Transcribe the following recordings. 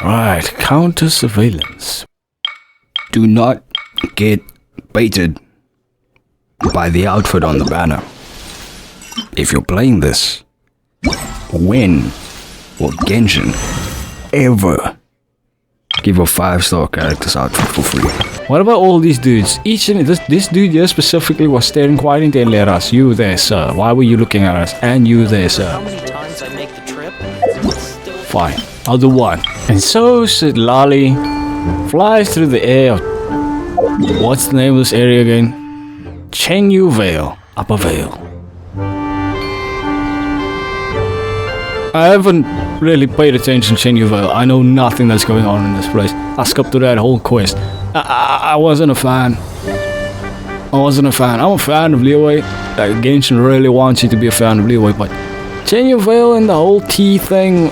Right, counter surveillance. Do not get baited by the outfit on the banner. If you're playing this, when will Genshin ever give a 5-star character's outfit for free? What about all these dudes? This dude here specifically was staring quite intently at us. You there, sir. Why were you looking at us? And you there, sir. How many times I make the trip? Fine, I'll do one. And so Sid Lolly flies through the air. What's the name of this area again? Tranquil Vale, Upper Vale. I haven't really paid attention to Tranquil Vale. I know nothing that's going on in this place. I skipped through that whole quest. I wasn't a fan. I'm a fan of Leeway. Genshin really wants you to be a fan of Leeway, but Tranquil Vale and the whole tea thing.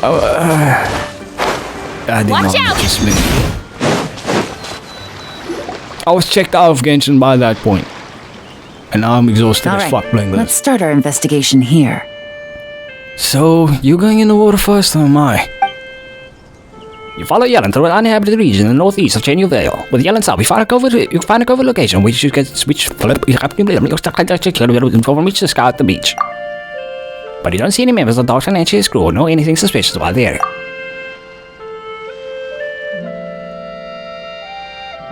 I did not interest me. I was checked out of Genshin by that point, and now I'm exhausted as fuck playing this. Let's start our investigation here. So, you going in the water first, or am I? You follow Yellen through an uninhabited region in the northeast of Tranquil Vale. With Yellen south, you find a covered location which you can switch flip from reach to scout the beach. But you don't see any members of the Dark Financial crew or know anything suspicious about the area.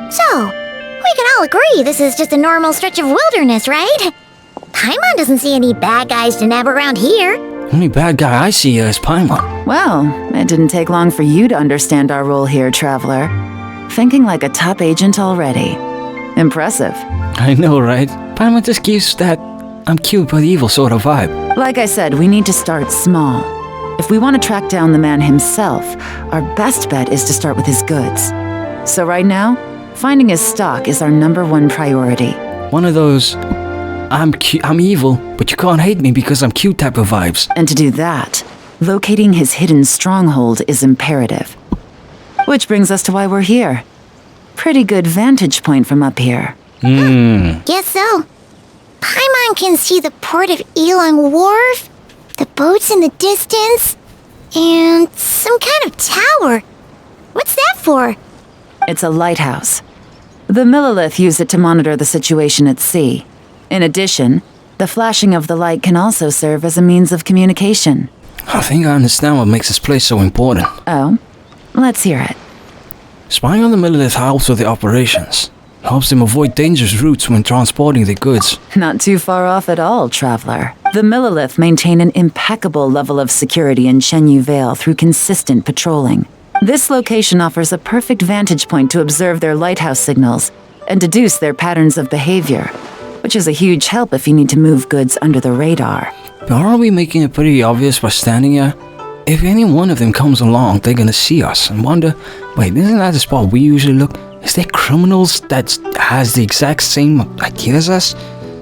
So, we can all agree this is just a normal stretch of wilderness, right? PAIMON doesn't see any bad guys to nab around here. Only bad guy I see here is PAIMON. Well, it didn't take long for you to understand our role here, Traveler. Thinking like a top agent already. Impressive. I know, right? PAIMON just gives that I'm cute but evil sort of vibe. Like I said, we need to start small. If we want to track down the man himself, our best bet is to start with his goods. So right now, finding his stock is our #1 priority. One of those I'm evil, but you can't hate me because I'm cute type of vibes. And to do that, locating his hidden stronghold is imperative. Which brings us to why we're here. Pretty good vantage point from up here. Guess so. PAIMON can see the port of Elon Wharf, the boats in the distance, and some kind of tower. What's that for? It's a lighthouse. The Millilith use it to monitor the situation at sea. In addition, the flashing of the light can also serve as a means of communication. I think I understand what makes this place so important. Oh? Let's hear it. Spying on the Millilith helps with the operations. Helps them avoid dangerous routes when transporting their goods. Not too far off at all, Traveler. The Millilith maintain an impeccable level of security in Tranquil Vale through consistent patrolling. This location offers a perfect vantage point to observe their lighthouse signals and deduce their patterns of behavior, which is a huge help if you need to move goods under the radar. But aren't we making it pretty obvious by standing here? If any one of them comes along, they're gonna see us and wonder, wait, isn't that the spot we usually look? Is there criminals that has the exact same idea as us?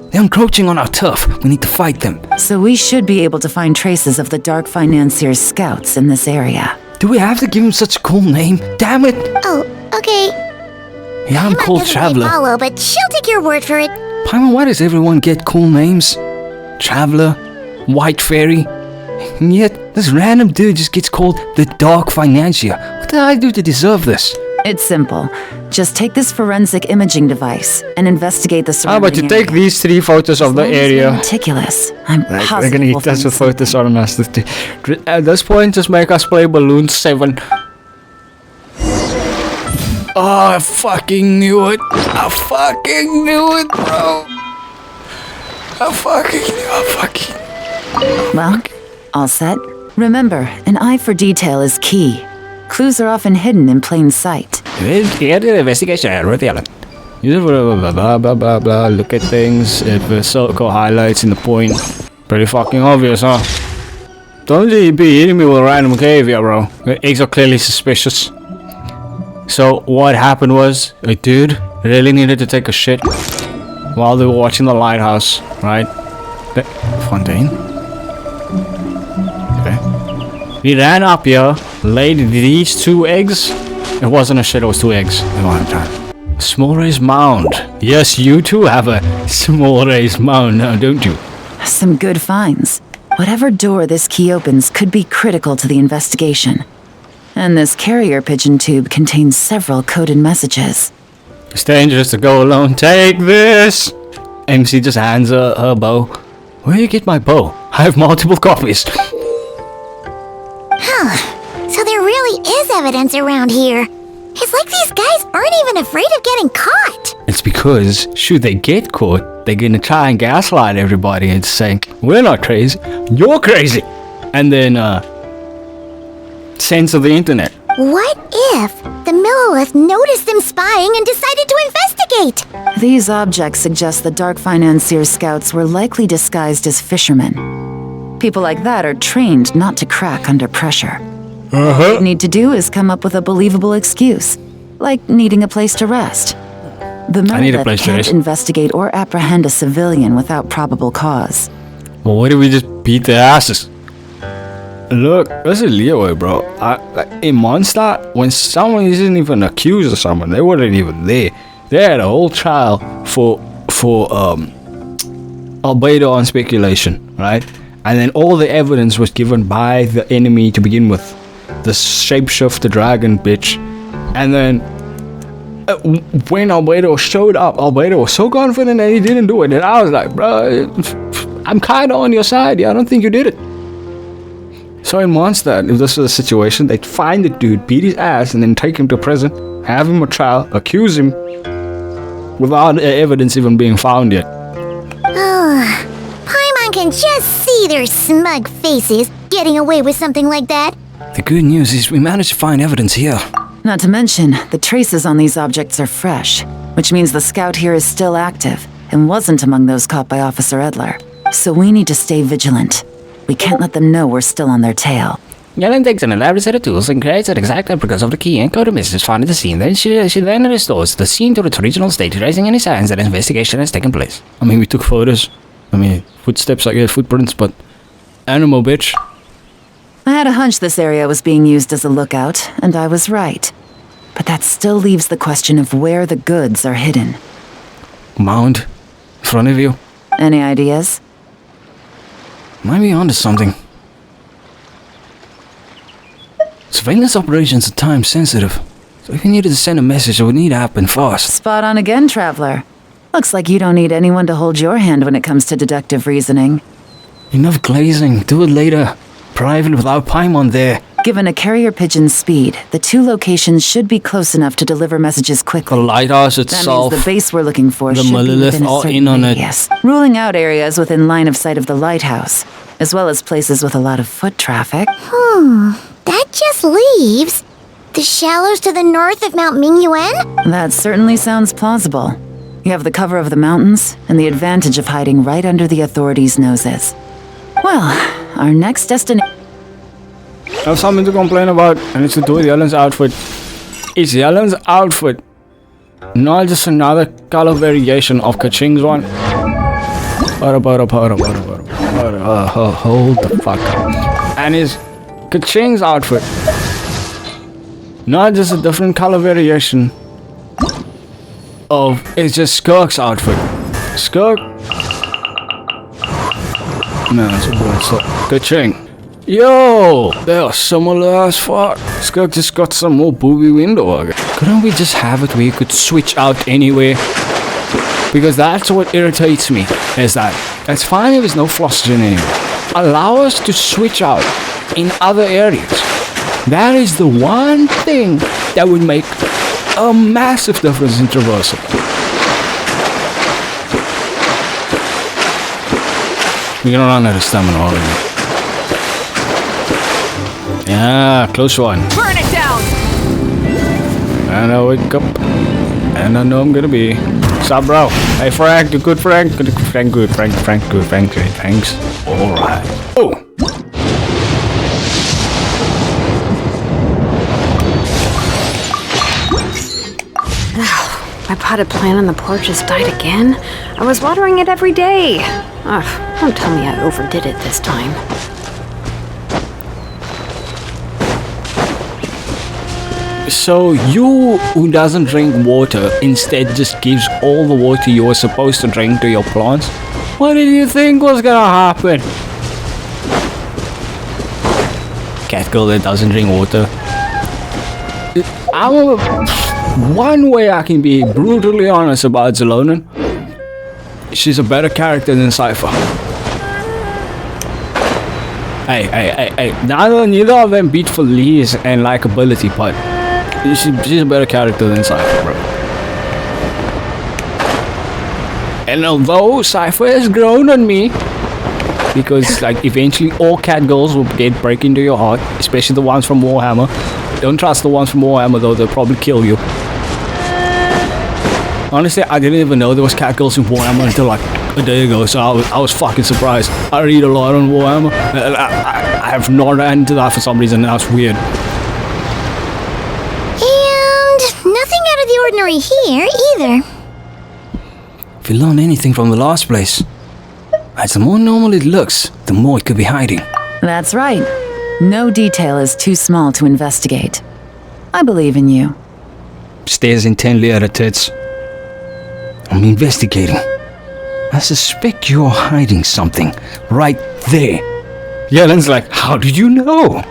They're encroaching on our turf. We need to fight them. So we should be able to find traces of the Dark Financier's scouts in this area. Do we have to give him such a cool name? Damn it! Oh, okay. Yeah, I'm called Traveler. Follow, but she'll take your word for it. PAIMON, why does everyone get cool names? Traveler, White Fairy, and yet this random dude just gets called the Dark Financier. What did I do to deserve this? It's simple. Just take this forensic imaging device and investigate the surrounding How about you take these 3 photos of the area? Meticulous. I'm positive. They're gonna eat us with photos on us. At this point, just make us play Balloon 7. Oh, I fucking knew it. I fucking knew it, bro. I fucking knew. Well, all set? Remember, an eye for detail is key. Clues are often hidden in plain sight. Get the investigation with Ellen. You blah blah blah blah blah. Look at things. If circle highlights in the point. Pretty fucking obvious, huh? Don't you be hitting me with a random behavior, bro. The eggs are clearly suspicious. So what happened was a dude really needed to take a shit while they were watching the lighthouse, right? The Fontaine. Okay. He ran up here, laid these 2 eggs. It wasn't a shit, it was 2 eggs at one time. Small raised mound. Yes, you too have a small raised mound now, don't you? Some good finds. Whatever door this key opens could be critical to the investigation. And this carrier pigeon tube contains several coded messages. It's dangerous to go alone. Take this! MC just hands her bow. Where do you get my bow? I have multiple copies. So there really is evidence around here. It's like these guys aren't even afraid of getting caught. It's because, should they get caught, they're gonna try and gaslight everybody and saying, we're not crazy, you're crazy. And then, censor the internet. What if the Millilith noticed them spying and decided to investigate? These objects suggest the Dark Financier scouts were likely disguised as fishermen. People like that are trained not to crack under pressure. All they need to do is come up with a believable excuse, like needing a place to rest. The Millilith can't investigate or apprehend a civilian without probable cause. Well, why do we just beat their asses? Look, this is Leo, bro. In Monster, when someone isn't even accused of someone, they weren't even there. They had a whole trial for albedo on speculation, right? And then all the evidence was given by the enemy to begin with. The shapeshifter dragon bitch. And then when Albedo showed up, Albedo was so confident that he didn't do it. And I was like, bro, I'm kind of on your side. Yeah, I don't think you did it. So in Monster, if this was a situation, they'd find the dude, beat his ass, and then take him to prison, have him a trial, accuse him, without evidence even being found yet. Paimon can just see their smug faces getting away with something like that. The good news is we managed to find evidence here. Not to mention, the traces on these objects are fresh, which means the scout here is still active and wasn't among those caught by Officer Edler. So we need to stay vigilant. We can't let them know we're still on their tail. Yellen takes an elaborate set of tools and creates an exact replica of the key and code messages found at the scene. Then she then restores the scene to its original state, erasing any signs that an investigation has taken place. I mean, we took photos. I mean, footsteps, I guess, footprints, but animal bitch. I had a hunch this area was being used as a lookout, and I was right. But that still leaves the question of where the goods are hidden. Mound in front of you. Any ideas? Might be onto something. Surveillance operations are time sensitive, so if you needed to send a message, it would need to happen fast. Spot on again, Traveler. Looks like you don't need anyone to hold your hand when it comes to deductive reasoning. Enough glazing. Do it later. Private without Paimon there. Given a carrier pigeon's speed, the two locations should be close enough to deliver messages quickly. The lighthouse itself. That means the base we're looking for the should be Millilith within a all certain in on radius. Ruling out areas within line of sight of the lighthouse, as well as places with a lot of foot traffic. That just leaves the shallows to the north of Mount Mingyuan? That certainly sounds plausible. You have the cover of the mountains, and the advantage of hiding right under the authorities' noses. Well, our next destination... I have something to complain about, and it's to do with Yellen's outfit. Is Yellen's outfit not just another color variation of Kaching's one? Hold the fuck up. And is Kaching's outfit not just a different color variation of... It's just Skirk's outfit. Skirk? No, that's a word. So, Kaching. Yo, they are similar as fuck. Skirk just got some more booby window. Couldn't we just have it where you could switch out anywhere? Because that's what irritates me, is that it's fine if there's no flossgen anymore. Allow us to switch out in other areas. That is the one thing that would make a massive difference in traversal. We're gonna run out of stamina already. Yeah, close one. Burn it down! And I wake up. And I know I'm gonna be. What's up, bro? Hey, Frank, you good, Frank? Good, Frank, good, Frank, good, Frank, good, thanks. Alright. Oh! My potted plant on the porch has died again. I was watering it every day. Ugh, don't tell me I overdid it this time. So you who doesn't drink water instead just gives all the water you were supposed to drink to your plants? What did you think was gonna happen? Cat girl that doesn't drink water. One way I can be brutally honest about Zelonin, she's a better character than Cypher. Hey, neither of them beat Felice and likability, but she's a better character than Cypher, bro. And although Cypher has grown on me, because like eventually all cat girls will break into your heart, especially the ones from Warhammer. Don't trust the ones from Warhammer though, they'll probably kill you. Honestly, I didn't even know there was cat girls in Warhammer until like a day ago, so I was fucking surprised. I read a lot on Warhammer. I have not ran into that for some reason, and that's weird. And nothing out of the ordinary here either. If you learn anything from the last place, as the more normal it looks, the more it could be hiding. That's right. No detail is too small to investigate. I believe in you. Stares intently at her tits. I'm investigating. I suspect you're hiding something right there. Yelen's like, how did you know?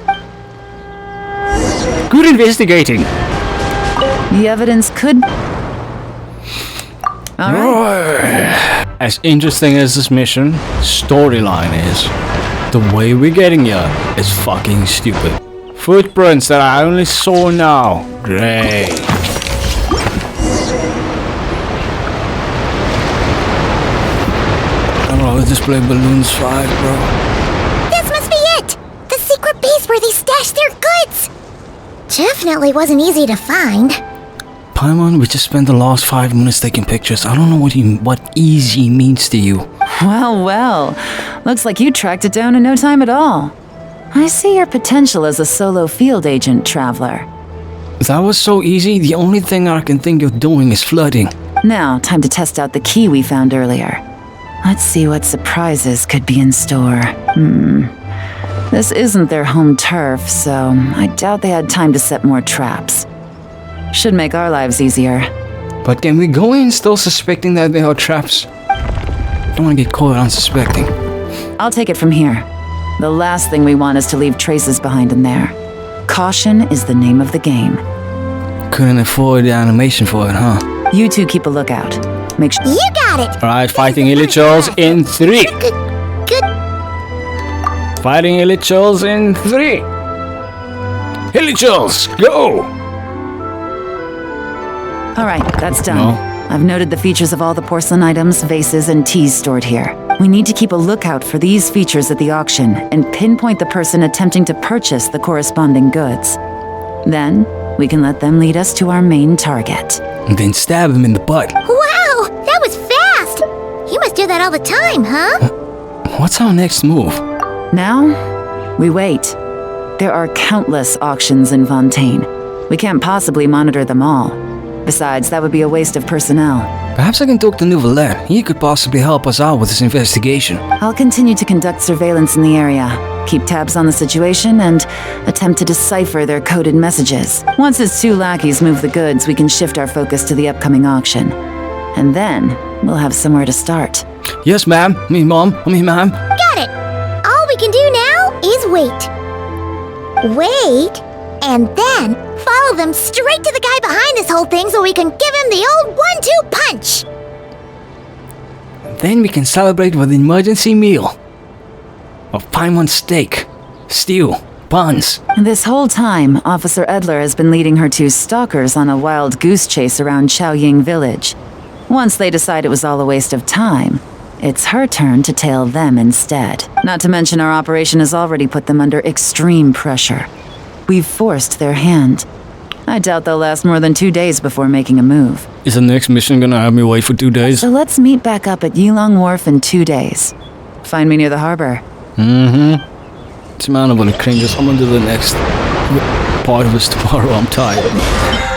Good investigating. The evidence could... All right. As interesting as this mission storyline is, the way we're getting here is fucking stupid. Footprints that I only saw now. Great. Oh, display balloons 5, bro. This must be it! The secret base where they stashed their goods! Definitely wasn't easy to find. Paimon, we just spent the last 5 minutes taking pictures. I don't know what easy means to you. Well. Looks like you tracked it down in no time at all. I see your potential as a solo field agent, Traveler. That was so easy. The only thing I can think of doing is flirting. Now, time to test out the key we found earlier. Let's see what surprises could be in store. This isn't their home turf, so I doubt they had time to set more traps. Should make our lives easier. But can we go in still suspecting that they are traps? Don't want to get caught unsuspecting. I'll take it from here. The last thing we want is to leave traces behind in there. Caution is the name of the game. Couldn't afford the animation for it, huh? You two keep a lookout. Make sure... You got it! Alright, fighting Illichals in 3. Good. Fighting Illichals in 3. Illichals, go! Alright, that's done. No. I've noted the features of all the porcelain items, vases, and teas stored here. We need to keep a lookout for these features at the auction and pinpoint the person attempting to purchase the corresponding goods. Then, we can let them lead us to our main target. And then stab him in the butt. Wow, that was fast! You must do that all the time, huh? What's our next move? Now, we wait. There are countless auctions in Fontaine. We can't possibly monitor them all. Besides, that would be a waste of personnel. Perhaps I can talk to Nouvelet. He could possibly help us out with this investigation. I'll continue to conduct surveillance in the area, keep tabs on the situation, and attempt to decipher their coded messages. Once his 2 lackeys move the goods, we can shift our focus to the upcoming auction. And then, we'll have somewhere to start. Yes, ma'am. Ma'am. Got it! All we can do now is wait. Wait, and then follow them straight to the guy behind this whole thing so we can give him the old 1-2 punch! Then we can celebrate with an emergency meal. Of Paimon steak, stew, buns. This whole time, Officer Edler has been leading her 2 stalkers on a wild goose chase around Chaoying village. Once they decide it was all a waste of time, it's her turn to tail them instead. Not to mention our operation has already put them under extreme pressure. We've forced their hand. I doubt they'll last more than 2 days before making a move. Is the next mission gonna have me wait for 2 days? So let's meet back up at Yilong Wharf in 2 days. Find me near the harbor. It's man, I'm gonna clean this. I'm gonna do the next part of this tomorrow. I'm tired.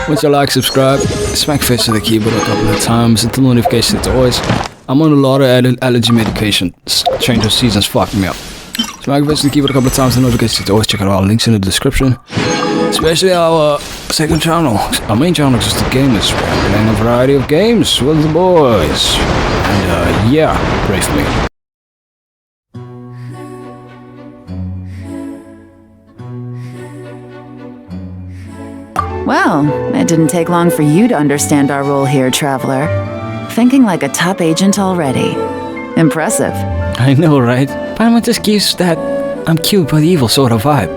Once you like, subscribe, smack face to the keyboard a couple of times, hit the notifications always. I'm on a lot of allergy medication. Change of seasons fucked me up. Smack face to the keyboard a couple of times, the notifications always. Check out our links in the description. Especially our second channel. Our main channel is just the gamers. We're playing a variety of games with the boys. And yeah, pray for me. Well, it didn't take long for you to understand our role here, Traveler. Thinking like a top agent already. Impressive. I know, right? Paimon just gives that I'm cute but evil sort of vibe.